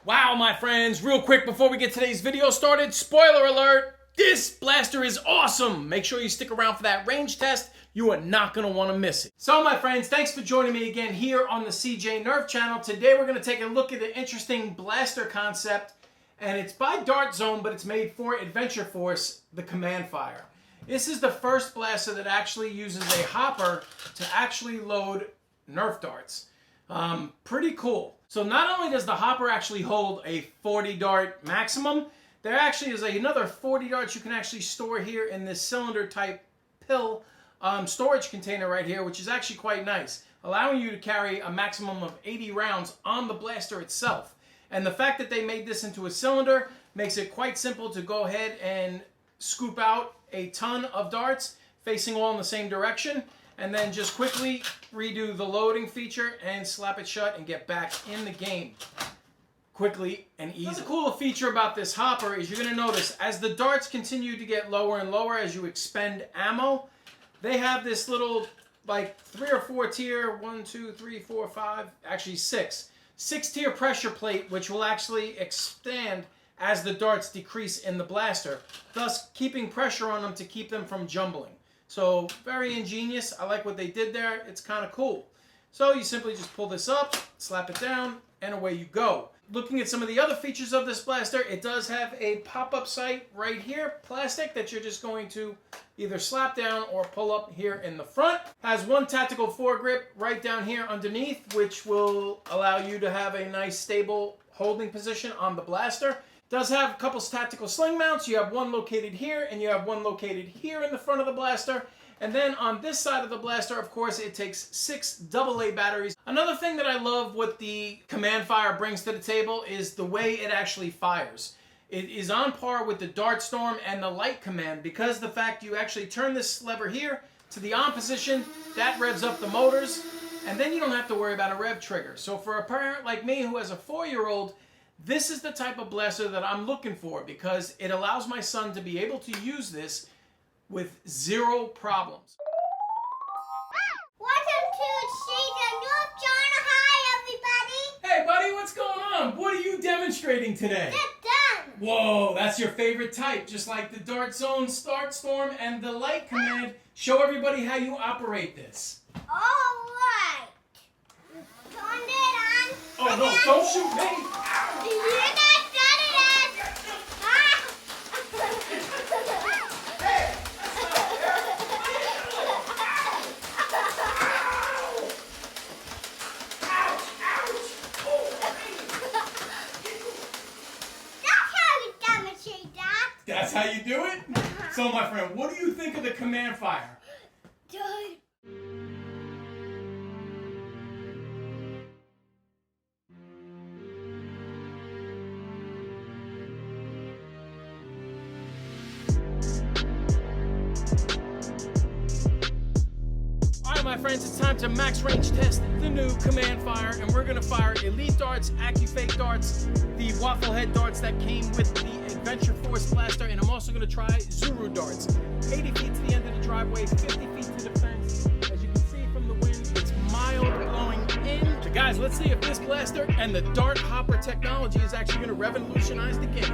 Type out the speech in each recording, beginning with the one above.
Wow, my friends, real quick before we get today's video started, spoiler alert, this blaster is awesome. Make sure you stick around for that range test. You are not going to want to miss it. So, my friends, thanks for joining me again here on the Cj Nerf channel. Today, we're going to take a look at an interesting blaster concept, and it's by Dart Zone, but it's made for Adventure Force, the commandfire. This is the first blaster that actually uses a hopper to actually load Nerf darts. Pretty cool. So not only does the hopper actually hold a 40 dart maximum, there actually is another 40 darts you can actually store here in this cylinder type pill storage container right here, which is actually quite nice, allowing you to carry a maximum of 80 rounds on the blaster itself. And the fact that they made this into a cylinder makes it quite simple to go ahead and scoop out a ton of darts facing all in the same direction, and then just quickly redo the loading feature and slap it shut and get back in the game quickly and easily. The cool feature about this hopper is you're going to notice as the darts continue to get lower and lower as you expend ammo, they have this little like 3 or 4 tier, 1, 2, 3, 4, 5, actually 6 tier pressure plate, which will actually expand as the darts decrease in the blaster, thus keeping pressure on them to keep them from jumbling. So very ingenious. I like what they did there. It's kind of cool. So you simply just pull this up, slap it down, and away you go. Looking at some of the other features of this blaster, it does have a pop-up sight right here, plastic, that you're just going to either slap down or pull up here in the front. Has one tactical foregrip right down here underneath, which will allow you to have a nice stable holding position on the blaster. Does have a couple tactical sling mounts. You have one located here and you have one located here in the front of the blaster. And then on this side of the blaster, of course, it takes 6 AA batteries. Another thing that I love what the commandfire brings to the table is the way it actually fires. It is on par with the Dart Storm and the Light Command because the fact you actually turn this lever here to the on position, that revs up the motors, and then you don't have to worry about a rev trigger. So for a parent like me who has a 4-year-old, this is the type of blaster that I'm looking for because it allows my son to be able to use this with 0 problems. Welcome to Cj Nerf channel. Hi, everybody. Hey, buddy, what's going on? What are you demonstrating today? Get done. Whoa, that's your favorite type, just like the Dart Zone, Start Storm, and the Light Command. Show everybody how you operate this. All right. Turn it on. Oh, no, don't shoot me. You guys got it as. That's how you demonstrate that. That's how you do it? So, my friend, what do you think of the commandfire? Good. My friends, it's time to max range test the new commandfire, and we're gonna fire elite darts, AccuFake darts, the waffle head darts that came with the Adventure Force blaster, and I'm also gonna try Zuru darts. 80 feet to the end of the driveway, 50 feet to the fence. As you can see from the wind, it's mild blowing in. So guys, let's see if this blaster and the dart hopper technology is actually gonna revolutionize the game.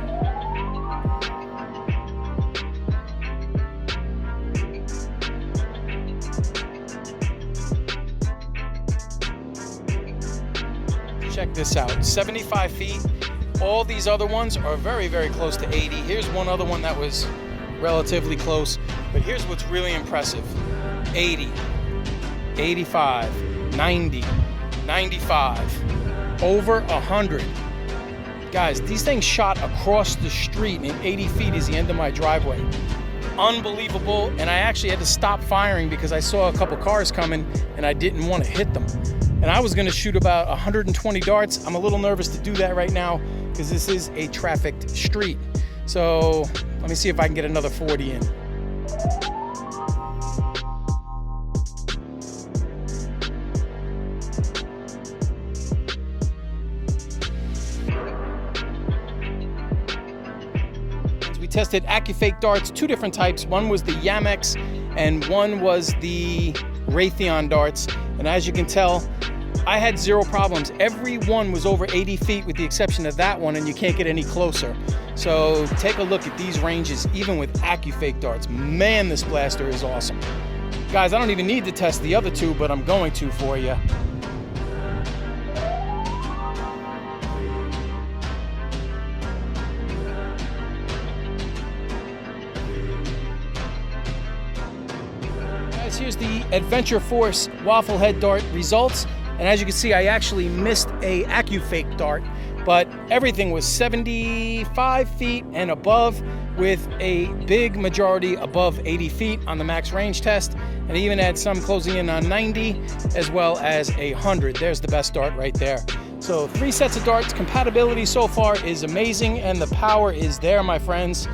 Check this out, 75 feet. All these other ones are very, very close to 80. Here's one other one that was relatively close, but here's what's really impressive. 80, 85, 90, 95, over 100. Guys, these things shot across the street and 80 feet is the end of my driveway. Unbelievable, and I actually had to stop firing because I saw a couple cars coming and I didn't want to hit them. And I was gonna shoot about 120 darts. I'm a little nervous to do that right now because this is a trafficked street. So let me see if I can get another 40 in. We tested AccuFake darts, 2 different types. One was the Yamex and one was the Raytheon darts. And as you can tell, I had zero problems. Every one was over 80 feet with the exception of that one, and you can't get any closer. So take a look at these ranges, even with AccuFake darts. Man, this blaster is awesome. Guys, I don't even need to test the other two, but I'm going to for you. Guys, here's the Adventure Force waffle head dart results. And as you can see, I actually missed a AccuFake dart, but everything was 75 feet and above, with a big majority above 80 feet on the max range test. And I even had some closing in on 90 as well as 100. There's the best dart right there. So 3 sets of darts. Compatibility so far is amazing, and the power is there, my friends.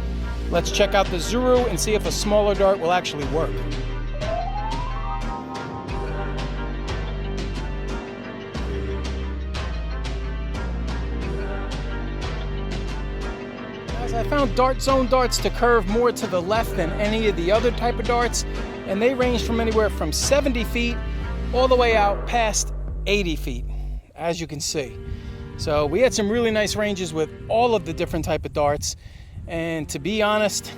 Let's check out the Zuru and see if a smaller dart will actually work. I found Dart Zone darts to curve more to the left than any of the other type of darts, and they range from anywhere from 70 feet all the way out past 80 feet, as you can see. So we had some really nice ranges with all of the different type of darts, and to be honest,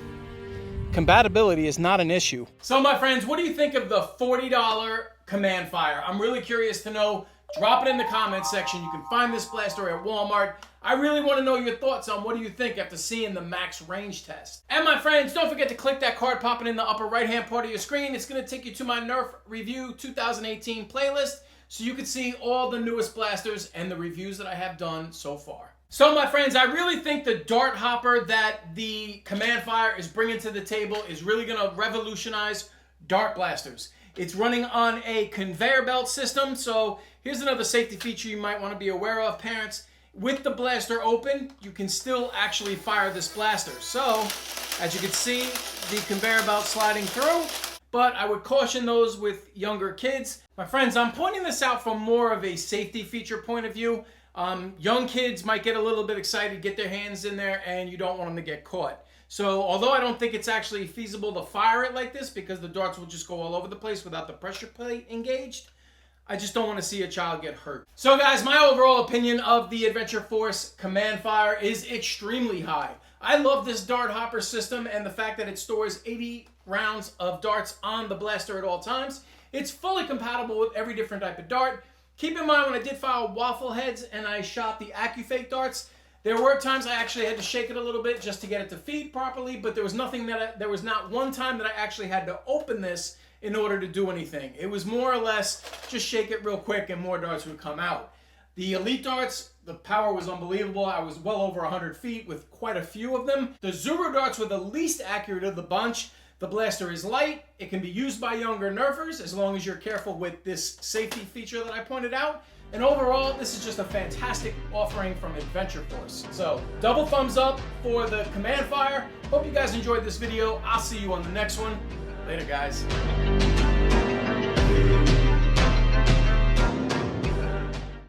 compatibility is not an issue. So my friends, what do you think of the $40 command fire? I'm really curious to know. Drop it in the comments section. You can find this blaster at Walmart. I really want to know your thoughts on what do you think after seeing the max range test. And my friends, don't forget to click that card popping in the upper right hand part of your screen. It's going to take you to my Nerf Review 2018 playlist so you can see all the newest blasters and the reviews that I have done so far. So my friends, I really think the dart hopper that the command fire is bringing to the table is really going to revolutionize dart blasters. It's running on a conveyor belt system, so here's another safety feature you might want to be aware of, parents. With the blaster open, you can still actually fire this blaster. So, as you can see, the conveyor belt sliding through, but I would caution those with younger kids. My friends, I'm pointing this out from more of a safety feature point of view. Young kids might get a little bit excited, get their hands in there, and you don't want them to get caught. So, although I don't think it's actually feasible to fire it like this because the darts will just go all over the place without the pressure plate engaged, I just don't want to see a child get hurt. So guys, my overall opinion of the Adventure Force command fire is extremely high. I love this dart hopper system and the fact that it stores 80 rounds of darts on the blaster at all times. It's fully compatible with every different type of dart. Keep in mind, when I did fire waffle heads and I shot the AccuFake darts, there were times I actually had to shake it a little bit just to get it to feed properly, but there was not one time that I actually had to open this in order to do anything. It was more or less just shake it real quick and more darts would come out. The Elite darts, the power was unbelievable. I was well over 100 feet with quite a few of them. The Zuru darts were the least accurate of the bunch. The blaster is light. It can be used by younger nerfers as long as you're careful with this safety feature that I pointed out. And overall, this is just a fantastic offering from Adventure Force. So, double thumbs up for the command fire. Hope you guys enjoyed this video. I'll see you on the next one. Later, guys.